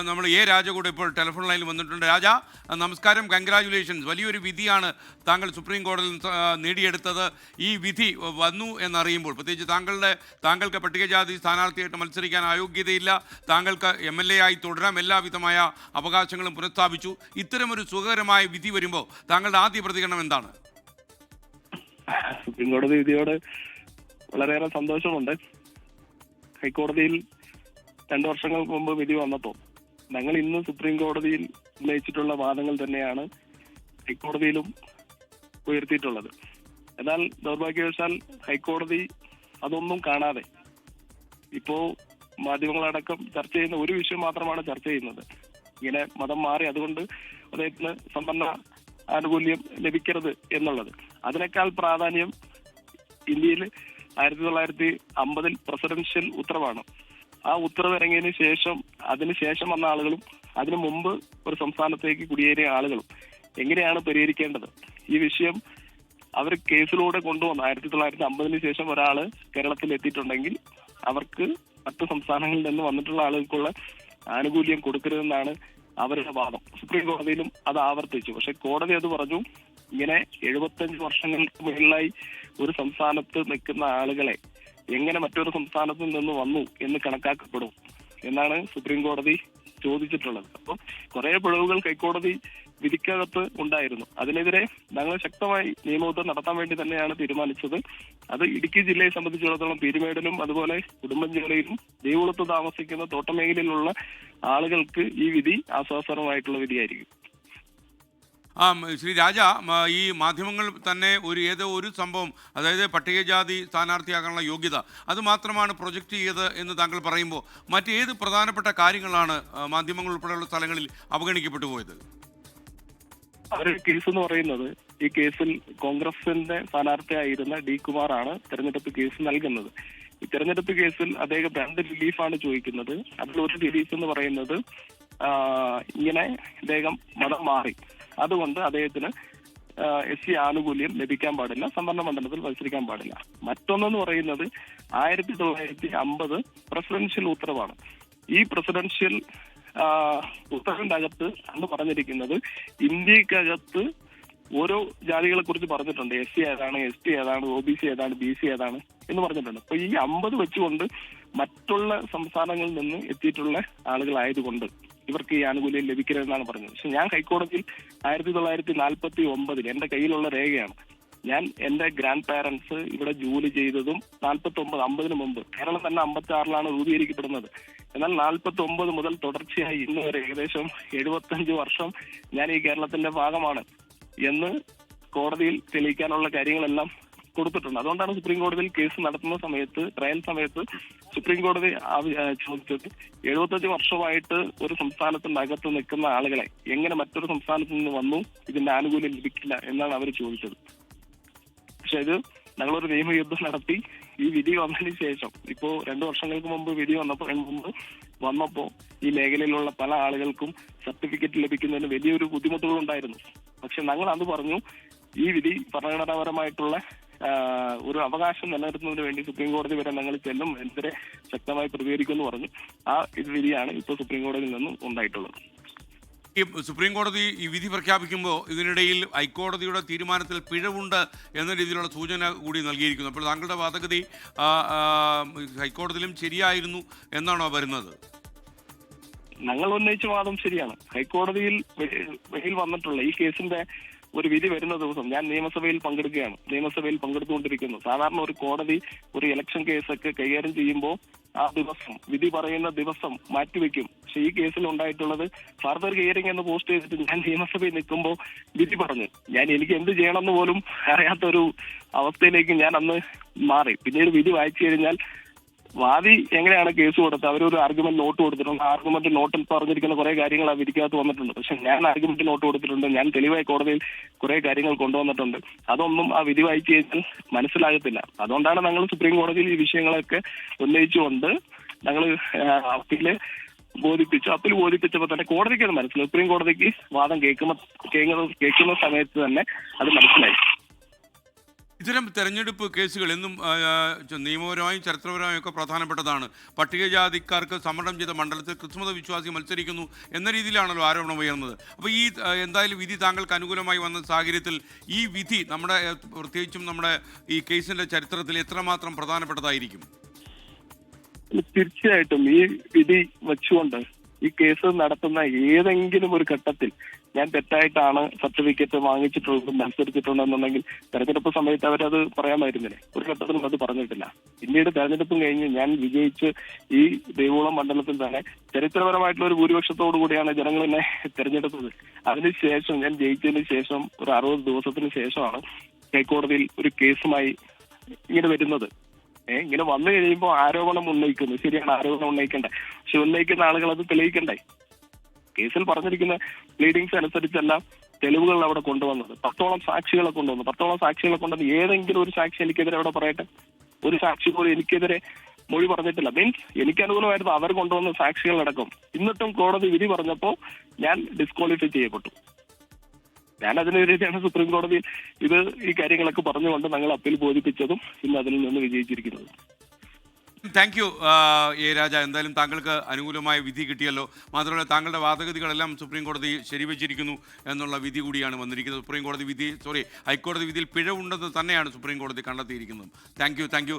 നമ്മൾ രാജ കൂടെ ഇപ്പോൾ ടെലിഫോൺ ലൈനിൽ വന്നിട്ടുണ്ട്. രാജ, നമസ്കാരം. കൺഗ്രാജുലേഷൻസ്. വലിയൊരു വിധിയാണ് താങ്കൾ സുപ്രീം കോടതിയിൽ നേടിയെടുത്തത്. ഈ വിധി വന്നു എന്നറിയുമ്പോൾ, പ്രത്യേകിച്ച് താങ്കൾക്ക് പട്ടികജാതി സ്ഥാനാർത്ഥിയായിട്ട് മത്സരിക്കാൻ അയോഗ്യതയില്ല, താങ്കൾക്ക് MLA ആയി തുടരാം, എല്ലാവിധമായ അവകാശങ്ങളും പുനഃസ്ഥാപിച്ചു. ഇത്തരമൊരു സുഖകരമായ വിധി വരുമ്പോൾ താങ്കളുടെ ആദ്യ പ്രതികരണം എന്താണ്? സുപ്രീം കോടതി വിധിയോട് വളരെയേറെ സന്തോഷമുണ്ട്. ഹൈക്കോടതിയിൽ 2 വർഷങ്ങൾക്ക് മുമ്പ് വിധി വന്നപ്പോൾ ഞങ്ങൾ ഇന്ന് സുപ്രീം കോടതിയിൽ ഉന്നയിച്ചിട്ടുള്ള വാദങ്ങൾ തന്നെയാണ് ഹൈക്കോടതിയിലും ഉയർത്തിയിട്ടുള്ളത്. എന്നാൽ ദൗർഭാഗ്യവശാൽ ഹൈക്കോടതി അതൊന്നും കാണാതെ ഇപ്പോ മാധ്യമങ്ങളടക്കം ചർച്ച ചെയ്യുന്ന ഒരു വിഷയം മാത്രമാണ് ചർച്ച ചെയ്യുന്നത്. ഇങ്ങനെ മതം മാറി, അതുകൊണ്ട് അദ്ദേഹത്തിന് സംവരണ ആനുകൂല്യം ലഭിക്കരുത് എന്നുള്ളത്. അതിനേക്കാൾ പ്രാധാന്യം ഇന്ത്യയിൽ 1950 പ്രസിഡൻഷ്യൽ ഉത്തരവാണ്. ആ ഉത്തരവ് ഇറങ്ങിയതിന് ശേഷം അതിനുശേഷം വന്ന ആളുകളും അതിനു മുമ്പ് ഒരു സംസ്ഥാനത്തേക്ക് കുടിയേറിയ ആളുകളും എങ്ങനെയാണ് പരിഹരിക്കേണ്ടത്? ഈ വിഷയം അവർ കേസിലൂടെ കൊണ്ടുവന്നു. 1950 ശേഷം ഒരാള് കേരളത്തിൽ എത്തിയിട്ടുണ്ടെങ്കിൽ അവർക്ക് മറ്റു സംസ്ഥാനങ്ങളിൽ നിന്ന് വന്നിട്ടുള്ള ആളുകൾക്കുള്ള ആനുകൂല്യം കൊടുക്കരുതെന്നാണ് അവരുടെ വാദം. സുപ്രീം കോടതിയിലും അത് ആവർത്തിച്ചു. പക്ഷെ കോടതി അത് പറഞ്ഞു, ഇങ്ങനെ 75 വർഷങ്ങൾക്ക് മുകളിലായി ഒരു സംസ്ഥാനത്ത് നിൽക്കുന്ന ആളുകളെ എങ്ങനെ മറ്റൊരു സംസ്ഥാനത്ത് നിന്ന് വന്നു എന്ന് കണക്കാക്കപ്പെടും എന്നാണ് സുപ്രീം കോടതി ചോദിച്ചിട്ടുള്ളത്. അപ്പോൾ കുറെ പിഴവുകൾ ഹൈക്കോടതി വിധിക്കകത്ത് ഉണ്ടായിരുന്നു. അതിനെതിരെ ഞങ്ങൾ ശക്തമായി നിയമയുദ്ധം നടത്താൻ വേണ്ടി തന്നെയാണ് തീരുമാനിച്ചത്. അത് ഇടുക്കി ജില്ലയെ സംബന്ധിച്ചിടത്തോളം പീരുമേടിലും അതുപോലെ ഉടുമ്പൻചോലയിലും ദേവുളത്ത് താമസിക്കുന്ന തോട്ടമേഖലയിലുള്ള ആളുകൾക്ക് ഈ വിധി ആശ്വാസകരമായിട്ടുള്ള വിധിയായിരിക്കും. ശ്രീ രാജ, ഈ മാധ്യമങ്ങൾ തന്നെ ഏതോ ഒരു സംഭവം, അതായത് പട്ടികജാതി സ്ഥാനാർത്ഥിയാകാനുള്ള യോഗ്യത, അത് മാത്രമാണ് പ്രൊജക്റ്റ് ചെയ്തത് എന്ന് താങ്കൾ പറയുമ്പോൾ മറ്റേത് പ്രധാനപ്പെട്ട കാര്യങ്ങളാണ് മാധ്യമങ്ങൾ ഉൾപ്പെടെയുള്ള സ്ഥലങ്ങളിൽ അവഗണിക്കപ്പെട്ടു പോയത്? അവരുടെ കേസ് എന്ന് പറയുന്നത്, ഈ കേസിൽ കോൺഗ്രസിന്റെ സ്ഥാനാർത്ഥിയായിരുന്ന D. കുമാറാണ് തെരഞ്ഞെടുപ്പ് കേസ് നൽകുന്നത്. ഈ തെരഞ്ഞെടുപ്പ് കേസിൽ അദ്ദേഹം 2 റിലീഫാണ് ചോദിക്കുന്നത്. അതിലൊരു റിലീഫ് എന്ന് പറയുന്നത് ഇങ്ങനെ അദ്ദേഹം മതം മാറി, അതുകൊണ്ട് അദ്ദേഹത്തിന് SC ആനുകൂല്യം ലഭിക്കാൻ പാടില്ല, സംവരണ മണ്ഡലത്തിൽ മത്സരിക്കാൻ പാടില്ല. മറ്റൊന്നെന്ന് പറയുന്നത് 1950 പ്രസിഡൻഷ്യൽ ഉത്തരവാണ്. ഈ പ്രസിഡൻഷ്യൽ ഉത്തരവിന്റെ അകത്ത് അന്ന് പറഞ്ഞിരിക്കുന്നത് ഇന്ത്യക്കകത്ത് ഓരോ ജാതികളെ കുറിച്ച് പറഞ്ഞിട്ടുണ്ട്. SC ഏതാണ്, ST ഏതാണ്, OBC ഏതാണ്, BC ഏതാണ് എന്ന് പറഞ്ഞിട്ടുണ്ട്. അപ്പൊ ഈ 50 വെച്ചുകൊണ്ട് മറ്റുള്ള സംസ്ഥാനങ്ങളിൽ നിന്ന് എത്തിയിട്ടുള്ള ആളുകളായതുകൊണ്ട് ഇവർക്ക് ഈ ആനുകൂല്യം ലഭിക്കരുതെന്നാണ് പറഞ്ഞത്. പക്ഷെ ഞാൻ ഹൈക്കോടതിയിൽ 1949 എന്റെ കയ്യിലുള്ള രേഖയാണ്. ഞാൻ എന്റെ ഗ്രാൻഡ് പാരന്റ്സ് ഇവിടെ ജോലി ചെയ്തതും 49-50 മുമ്പ്, കേരളം തന്നെ 56 രൂപീകരിക്കപ്പെടുന്നത്. എന്നാൽ 49 മുതൽ തുടർച്ചയായി ഇന്ന് വരെ ഏകദേശം 75 വർഷം ഞാൻ ഈ കേരളത്തിന്റെ ഭാഗമാണ് എന്ന് കോടതിയിൽ തെളിയിക്കാനുള്ള കാര്യങ്ങളെല്ലാം കൊടുത്തിട്ടുണ്ട്. അതുകൊണ്ടാണ് സുപ്രീം കോടതിയിൽ കേസ് നടത്തുന്ന സമയത്ത്, ട്രയൽ സമയത്ത് സുപ്രീം കോടതി ചോദിച്ചത് 75 വർഷമായിട്ട് ഒരു സംസ്ഥാനത്തിനകത്ത് നിൽക്കുന്ന ആളുകളെ എങ്ങനെ മറ്റൊരു സംസ്ഥാനത്ത് നിന്ന് വന്നു, ഇതിന്റെ ആനുകൂല്യം ലഭിക്കില്ല എന്നാണ് അവർ ചോദിച്ചത്. പക്ഷെ ഇത് ഞങ്ങളൊരു നിയമയുദ്ധം നടത്തി ഈ വിധി വന്നതിന് ശേഷം, ഇപ്പോ 2 വർഷങ്ങൾക്ക് മുമ്പ് വിധി വന്നപ്പോ ഈ മേഖലയിലുള്ള പല ആളുകൾക്കും സർട്ടിഫിക്കറ്റ് ലഭിക്കുന്നതിന് വലിയൊരു ബുദ്ധിമുട്ടുകൾ ഉണ്ടായിരുന്നു. പക്ഷെ ഞങ്ങൾ അത് പറഞ്ഞു, ഈ വിധി ഭരണഘടനാപരമായിട്ടുള്ള ഒരു അവകാശം നിലനിർത്തുന്നതിന് വേണ്ടി സുപ്രീം കോടതി വരെ ഞങ്ങൾ ചെല്ലും, എതിരെ ശക്തമായി പ്രതികരിക്കുമെന്ന് പറഞ്ഞു. ആ വിധിയാണ് ഇപ്പോൾ സുപ്രീം കോടതിയിൽ നിന്നും ഉണ്ടായിട്ടുള്ളത്. ഈ സുപ്രീം കോടതി ഈ വിധി പ്രഖ്യാപിക്കുമ്പോൾ ഇതിനിടയിൽ ഹൈക്കോടതിയുടെ തീരുമാനത്തിൽ പിഴവുണ്ട് എന്ന രീതിയിലുള്ള സൂചന കൂടി നൽകിയിരിക്കുന്നു. അപ്പോൾ താങ്കളുടെ വാദഗതി ഹൈക്കോടതിയിലും ശരിയായിരുന്നു എന്നാണോ വരുന്നത്? ഞങ്ങൾ ഉന്നയിച്ച വാദം ശരിയാണ്. ഹൈക്കോടതിയിൽ വെളിയിൽ വന്നിട്ടുള്ള ഈ കേസിന്റെ ഒരു വിധി വരുന്ന ദിവസം ഞാൻ നിയമസഭയിൽ പങ്കെടുക്കുകയാണ്. നിയമസഭയിൽ പങ്കെടുത്തുകൊണ്ടിരിക്കുന്നു. സാധാരണ ഒരു കോടതി ഒരു ഇലക്ഷൻ കേസൊക്കെ കൈകാര്യം ചെയ്യുമ്പോൾ ആ ദിവസം, വിധി പറയുന്ന ദിവസം മാറ്റിവെക്കും. പക്ഷെ ഈ കേസിൽ ഉണ്ടായിട്ടുള്ളത് ഫർദർ ഹിയറിംഗ് എന്ന് പോസ്റ്റ് ചെയ്തിട്ട് ഞാൻ നിയമസഭയിൽ നിൽക്കുമ്പോൾ വിധി പറഞ്ഞു. എനിക്ക് എന്ത് ചെയ്യണമെന്ന് പോലും അറിയാത്തൊരു അവസ്ഥയിലേക്ക് ഞാൻ അന്ന് മാറി. പിന്നീട് വിധി വായിച്ചു കഴിഞ്ഞാൽ വാദി എങ്ങനെയാണ് കേസ് കൊടുത്തത്, അവരൊരു ആർഗ്യുമെന്റ് നോട്ട് കൊടുത്തിട്ടുണ്ട്. ആ ആർഗ്യുമെന്റ് നോട്ടിൽ പറഞ്ഞിരിക്കുന്ന കുറെ കാര്യങ്ങൾ ആ വിധിക്കകത്ത് വന്നിട്ടുണ്ട്. പക്ഷെ ഞാൻ ആർഗ്യുമെന്റ് നോട്ട് കൊടുത്തിട്ടുണ്ട്, ഞാൻ തെളിവായി കോടതിയിൽ കുറെ കാര്യങ്ങൾ കൊണ്ടുവന്നിട്ടുണ്ട്. അതൊന്നും ആ വിധി വായിച്ചു കഴിഞ്ഞാൽ മനസ്സിലാകത്തില്ല. അതുകൊണ്ടാണ് ഞങ്ങൾ സുപ്രീം കോടതിയിൽ ഈ വിഷയങ്ങളൊക്കെ ഉന്നയിച്ചുകൊണ്ട് ഞങ്ങൾ അപ്പീൽ ബോധിപ്പിച്ചപ്പോൾ തന്നെ കോടതിക്ക് അത് മനസ്സിലായി. സുപ്രീം കോടതിക്ക് വാദം കേൾക്കുന്ന സമയത്ത് തന്നെ അത് മനസ്സിലായി. ഇത്തരം തെരഞ്ഞെടുപ്പ് കേസുകൾ എന്നും നിയമപരമായും ചരിത്രപരമായും ഒക്കെ പ്രധാനപ്പെട്ടതാണ്. പട്ടികജാതിക്കാർക്ക് സംവരണം ചെയ്ത മണ്ഡലത്തിൽ ക്രിസ്തുമത വിശ്വാസി മത്സരിക്കുന്നു എന്ന രീതിയിലാണല്ലോ ആരോപണം ഉയർന്നത്. അപ്പോൾ ഈ എന്തായാലും വിധി താങ്കൾക്ക് അനുകൂലമായി വന്ന സാഹചര്യത്തിൽ ഈ വിധി നമ്മുടെ പ്രത്യേകിച്ചും നമ്മുടെ ഈ കേസിൻ്റെ ചരിത്രത്തിൽ എത്രമാത്രം പ്രധാനപ്പെട്ടതായിരിക്കും? തീർച്ചയായിട്ടും ഈ വിധി വെച്ചുകൊണ്ട് ഈ കേസ് നടത്തുന്ന ഏതെങ്കിലും ഒരു ഘട്ടത്തിൽ ഞാൻ തെറ്റായിട്ടാണ് സർട്ടിഫിക്കറ്റ് വാങ്ങിച്ചിട്ടുള്ളത്, മത്സരിച്ചിട്ടുണ്ടെന്നുണ്ടെങ്കിൽ തെരഞ്ഞെടുപ്പ് സമയത്ത് അവരത് പറയാമായിരുന്നില്ലേ? ഒരു ഘട്ടത്തിലും അത് പറഞ്ഞിട്ടില്ല. പിന്നീട് തെരഞ്ഞെടുപ്പും കഴിഞ്ഞ് ഞാൻ വിജയിച്ച് ഈ ദേവോളം മണ്ഡലത്തിൽ തന്നെ ചരിത്രപരമായിട്ടുള്ള ഒരു ഭൂരിപക്ഷത്തോടു കൂടിയാണ് ജനങ്ങൾ എന്നെ തെരഞ്ഞെടുത്തത്. അതിനുശേഷം ഞാൻ ജയിച്ചതിന് ശേഷം ഒരു 60 ദിവസത്തിന് ശേഷമാണ് ഹൈക്കോടതിയിൽ ഒരു കേസുമായി ഇങ്ങനെ വരുന്നത്. ഇങ്ങനെ വന്നു കഴിയുമ്പോൾ ആരോപണം ഉന്നയിക്കുന്നു. ശരിയാണ്, ആരോപണം ഉന്നയിക്കണ്ടേ, പക്ഷെ ഉന്നയിക്കുന്ന ആളുകൾ അത് തെളിയിക്കണ്ടേ? കേസിൽ പറഞ്ഞിരിക്കുന്ന പ്ലീഡിങ്സ് അനുസരിച്ചല്ല തെളിവുകൾ അവിടെ കൊണ്ടുവന്നത്. 10ഓളം സാക്ഷികളെ കൊണ്ടുവന്നു. 10ഓളം സാക്ഷികളെ കൊണ്ടുവന്ന് ഏതെങ്കിലും ഒരു സാക്ഷി എനിക്കെതിരെ അവിടെ പറയട്ടെ. ഒരു സാക്ഷി പോലും എനിക്കെതിരെ മൊഴി പറഞ്ഞിട്ടില്ല. മീൻസ് എനിക്ക് അനുകൂലമായിരുന്നു അവർ കൊണ്ടുവന്ന സാക്ഷികളടക്കം. എന്നിട്ടും കോടതി വിധി പറഞ്ഞപ്പോൾ ഞാൻ ഡിസ്ക്വാളിഫൈ ചെയ്യപ്പെട്ടു. ഞാൻ അതിനെതിരെയാണ് സുപ്രീം കോടതി ഈ കാര്യങ്ങളൊക്കെ പറഞ്ഞുകൊണ്ട് ഞങ്ങൾ അപ്പീൽ ബോധിപ്പിച്ചതും ഇന്ന് അതിൽ നിന്ന് വിജയിച്ചിരിക്കുന്നത്. താങ്ക് യു എ രാജ. എന്തായാലും താങ്കൾക്ക് അനുകൂലമായ വിധി കിട്ടിയല്ലോ. മാത്രമല്ല താങ്കളുടെ വാദഗതികളെല്ലാം സുപ്രീം കോടതി ശരിവച്ചിരിക്കുന്നു എന്നുള്ള വിധി കൂടിയാണ് വന്നിരിക്കുന്നത്. ഹൈക്കോടതി വിധിയിൽ പിഴവുണ്ടെന്ന് തന്നെയാണ് സുപ്രീം കോടതി കണ്ടെത്തിയിരിക്കുന്നത്. Thank you.